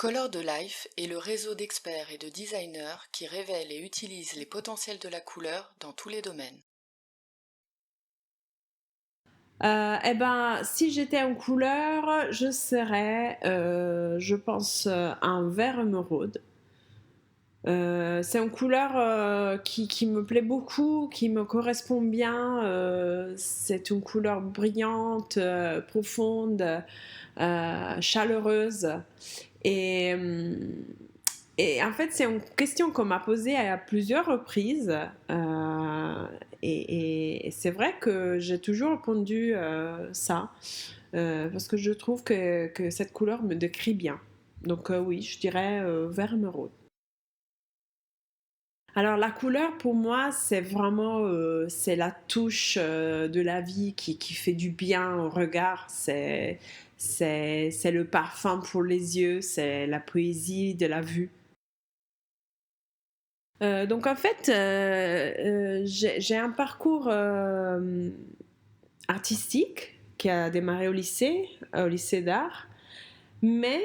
Color de Life est le réseau d'experts et de designers qui révèlent et utilisent les potentiels de la couleur dans tous les domaines. Si j'étais en couleur, je serais, je pense, un vert émeraude. C'est une couleur qui me plaît beaucoup, qui me correspond bien. C'est une couleur brillante, profonde, chaleureuse. Et, hum, et en fait, c'est une question qu'on m'a posée à plusieurs reprises. Et c'est vrai que j'ai toujours répondu ça, parce que je trouve que cette couleur me décrit bien. Donc oui, je dirais vert émeraude. Alors la couleur pour moi c'est vraiment c'est la touche de la vie qui fait du bien au regard, c'est le parfum pour les yeux, c'est la poésie de la vue. Donc en fait j'ai un parcours artistique qui a démarré au lycée d'art. Mais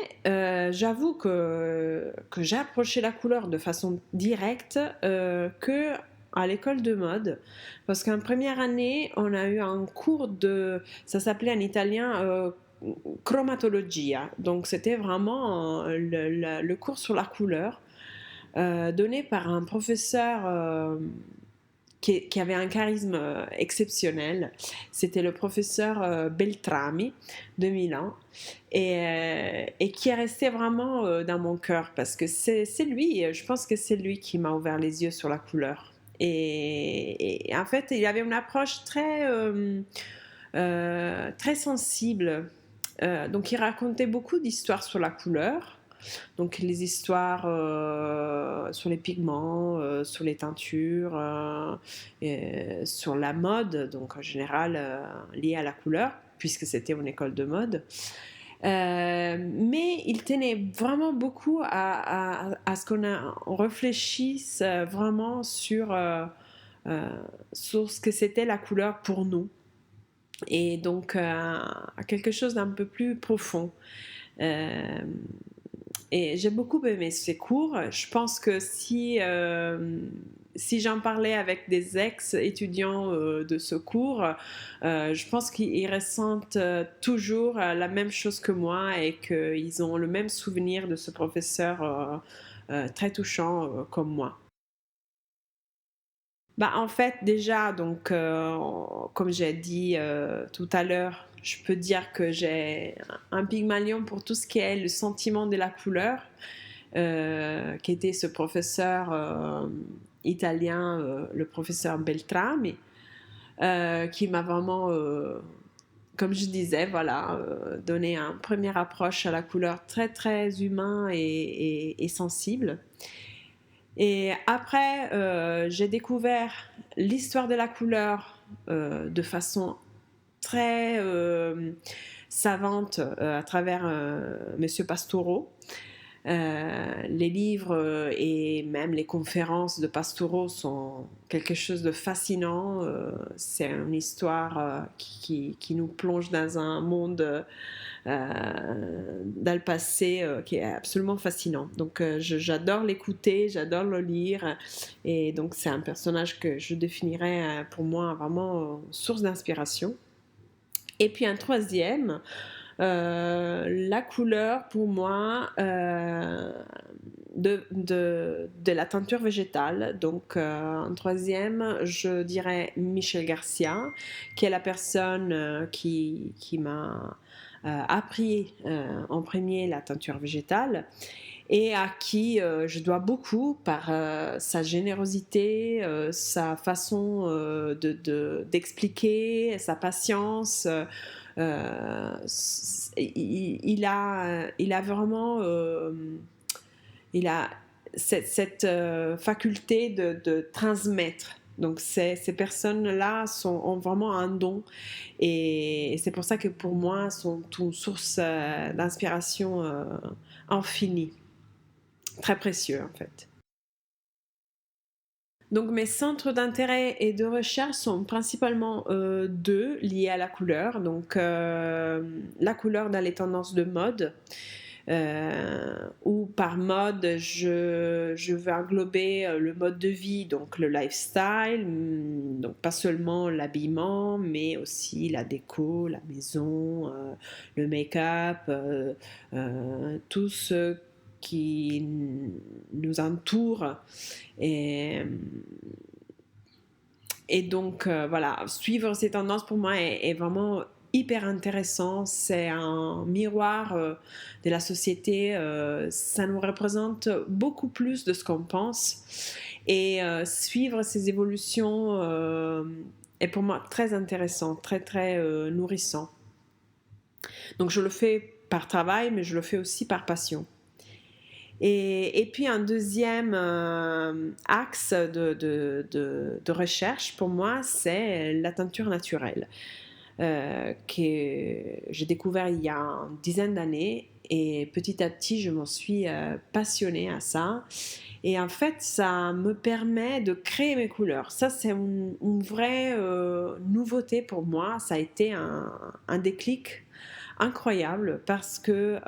j'avoue que j'ai approché la couleur de façon directe que à l'école de mode, parce qu'en première année, on a eu un cours ça s'appelait en italien chromatologia, donc c'était vraiment le cours sur la couleur, donné par un professeur qui avait un charisme exceptionnel. C'était le professeur Beltrami de Milan et qui est resté vraiment dans mon cœur parce que c'est lui, je pense que c'est lui qui m'a ouvert les yeux sur la couleur. Et en fait, il avait une approche très sensible. Donc, il racontait beaucoup d'histoires sur la couleur. Donc les histoires sur les pigments, sur les teintures, sur la mode, donc en général liée à la couleur, puisque c'était une école de mode. Mais il tenait vraiment beaucoup à ce on réfléchisse vraiment sur ce que c'était la couleur pour nous. Et donc à quelque chose d'un peu plus profond. Euh, et j'ai beaucoup aimé ces cours. Je pense que si j'en parlais avec des ex-étudiants de ce cours, je pense qu'ils ressentent toujours la même chose que moi et qu'ils ont le même souvenir de ce professeur très touchant comme moi. Bah, en fait, déjà, donc, comme j'ai dit tout à l'heure, je peux dire que j'ai un pygmalion pour tout ce qui est le sentiment de la couleur, qui était ce professeur italien, le professeur Beltrami, qui m'a vraiment, comme je disais, voilà, donné une première approche à la couleur très, très humain et sensible. Et après, j'ai découvert l'histoire de la couleur de façon très savante à travers Monsieur Pastoureau. Les livres et même les conférences de Pastoureau sont quelque chose de fascinant. C'est une histoire qui nous plonge dans un monde dans le passé qui est absolument fascinant. Donc j'adore l'écouter, j'adore le lire et donc c'est un personnage que je définirais pour moi vraiment source d'inspiration. Et puis un troisième, la couleur pour moi de la teinture végétale. Donc en troisième, je dirais Michel Garcia, qui est la personne qui m'a appris en premier la teinture végétale et à qui je dois beaucoup par sa générosité, sa façon d'expliquer, sa patience. Il a vraiment il a cette faculté de transmettre. Donc ces personnes-là ont vraiment un don et c'est pour ça que pour moi sont une source d'inspiration infinie, très précieux en fait. Donc mes centres d'intérêt et de recherche sont principalement deux liés à la couleur. Donc la couleur dans les tendances de mode, Ou par mode, je veux englober le mode de vie, donc le lifestyle, donc pas seulement l'habillement, mais aussi la déco, la maison, le make-up, tout ce qui nous entoure. Et, et donc, voilà, suivre ces tendances pour moi est vraiment hyper intéressant. C'est un miroir de la société. Ça nous représente beaucoup plus de ce qu'on pense. Et suivre ces évolutions est pour moi très intéressant, très, très nourrissant. Donc, je le fais par travail, mais je le fais aussi par passion. Et puis un deuxième axe de recherche pour moi, c'est la teinture naturelle, que j'ai découvert il y a une dizaine d'années. Et petit à petit, je m'en suis passionnée à ça. Et en fait, ça me permet de créer mes couleurs. Ça, c'est une vraie nouveauté pour moi. Ça a été un déclic incroyable parce que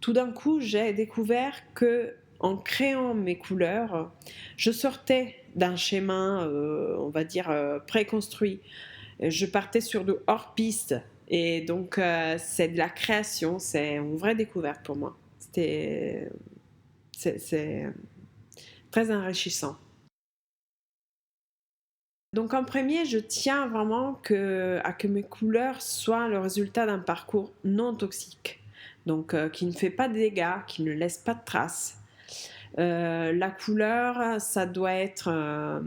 tout d'un coup, j'ai découvert que en créant mes couleurs, je sortais d'un schéma, on va dire, préconstruit. Je partais sur de hors-piste. Et donc, c'est de la création, c'est une vraie découverte pour moi. C'est très enrichissant. Donc, en premier, je tiens vraiment à que mes couleurs soient le résultat d'un parcours non toxique. Donc, qui ne fait pas de dégâts, qui ne laisse pas de traces. La couleur, ça doit être un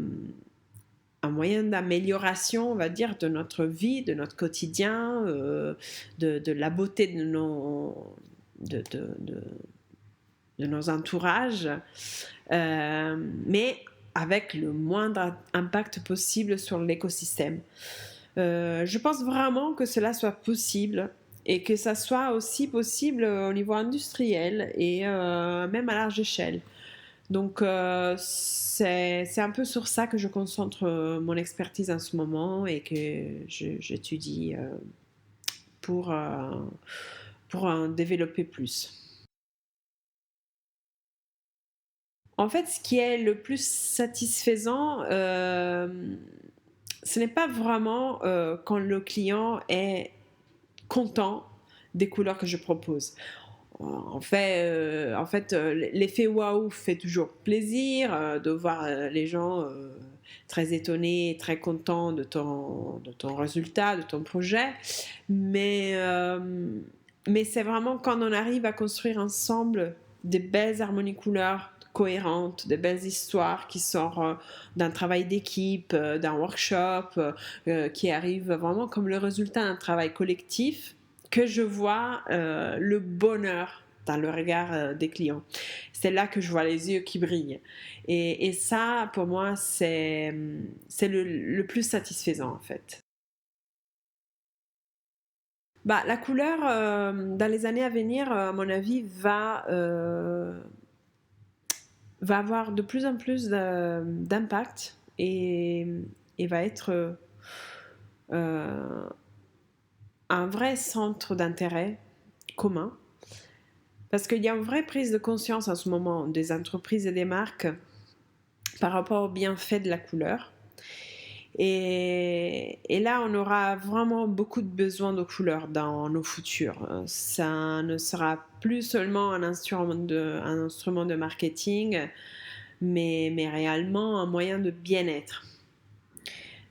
moyen d'amélioration, on va dire, de notre vie, de notre quotidien, de la beauté de nos entourages, mais avec le moindre impact possible sur l'écosystème. Je pense vraiment que cela soit possible et que ça soit aussi possible au niveau industriel et même à large échelle. Donc, c'est un peu sur ça que je concentre mon expertise en ce moment et que j'étudie pour, euh, pour en développer plus. En fait, ce qui est le plus satisfaisant, ce n'est pas vraiment quand le client est content des couleurs que je propose. En fait, l'effet waouh fait toujours plaisir de voir les gens très étonnés, très contents de ton résultat, de ton projet. Mais, euh, mais c'est vraiment quand on arrive à construire ensemble des belles harmonies couleurs cohérentes, des belles histoires qui sortent d'un travail d'équipe, d'un workshop, qui arrivent vraiment comme le résultat d'un travail collectif, que je vois le bonheur dans le regard des clients. C'est là que je vois les yeux qui brillent. Et ça, pour moi, c'est le plus satisfaisant, en fait. Bah, la couleur, dans les années à venir, à mon avis, va avoir de plus en plus d'impact et va être euh, un vrai centre d'intérêt commun. Parce qu'il y a une vraie prise de conscience en ce moment des entreprises et des marques par rapport au bienfait de la couleur. Et là, on aura vraiment beaucoup de besoin de couleurs dans nos futurs. Ça ne sera plus seulement un instrument de marketing, mais réellement un moyen de bien-être.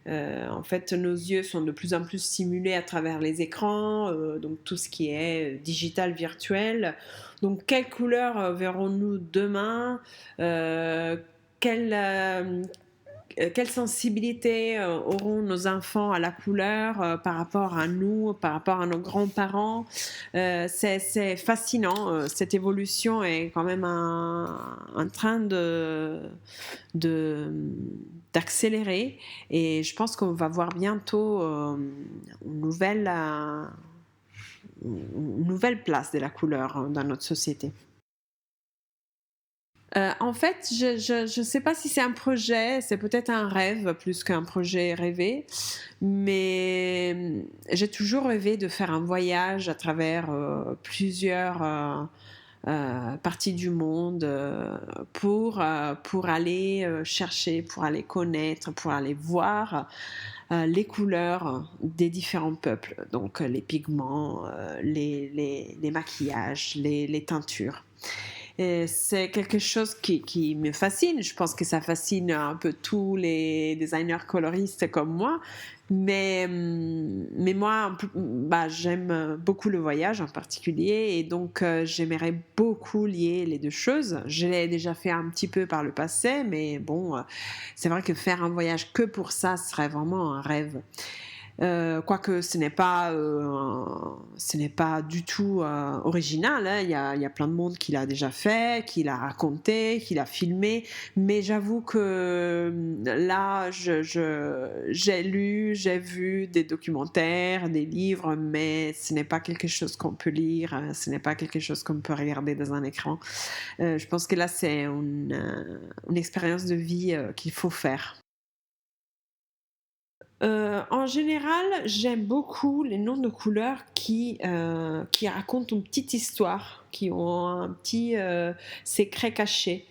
En fait, nos yeux sont de plus en plus stimulés à travers les écrans, donc tout ce qui est digital, virtuel. Donc, quelles couleurs verrons-nous demain quelle, quelle sensibilité auront nos enfants à la couleur par rapport à nous, par rapport à nos grands-parents. C'est fascinant. Cette évolution est quand même en train de, d'accélérer et je pense qu'on va voir bientôt une nouvelle place de la couleur dans notre société. En fait, je sais pas si c'est un projet, c'est peut-être un rêve plus qu'un projet rêvé, mais j'ai toujours rêvé de faire un voyage à travers, plusieurs, parties du monde, pour aller, chercher, pour aller connaître, pour aller voir, les couleurs des différents peuples. Donc, les pigments, les maquillages, les teintures. Et c'est quelque chose qui me fascine. Je pense que ça fascine un peu tous les designers coloristes comme moi. Mais moi, bah, j'aime beaucoup le voyage en particulier. Et donc, j'aimerais beaucoup lier les deux choses. Je l'ai déjà fait un petit peu par le passé. Mais bon, c'est vrai que faire un voyage que pour ça serait vraiment un rêve. Quoique ce n'est pas du tout original, hein. Il y a plein de monde qui l'a déjà fait, qui l'a raconté, qui l'a filmé. Mais j'avoue que là, j'ai lu, j'ai vu des documentaires, des livres, mais ce n'est pas quelque chose qu'on peut lire, ce n'est pas quelque chose qu'on peut regarder dans un écran. Je pense que là, c'est une expérience de vie qu'il faut faire. En général, j'aime beaucoup les noms de couleurs qui racontent une petite histoire, qui ont un petit, secret caché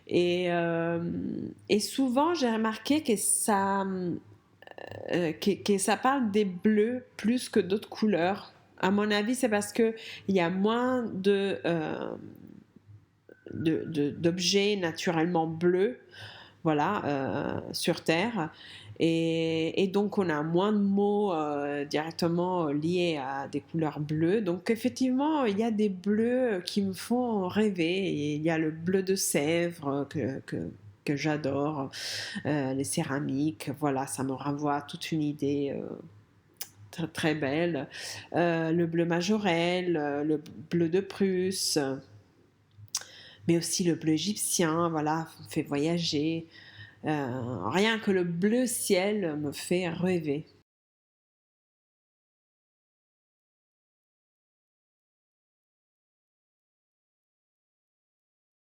et souvent j'ai remarqué que ça parle des bleus plus que d'autres couleurs. À mon avis, c'est parce qu'il y a moins d'objets naturellement bleus, voilà, sur Terre. Et donc, on a moins de mots directement liés à des couleurs bleues. Donc, effectivement, il y a des bleus qui me font rêver. Et il y a le bleu de Sèvres que j'adore, les céramiques, voilà, ça me renvoie à toute une idée très, très belle. Le bleu majorel, le bleu de Prusse, mais aussi le bleu égyptien, voilà, me fait voyager. Rien que le bleu ciel me fait rêver.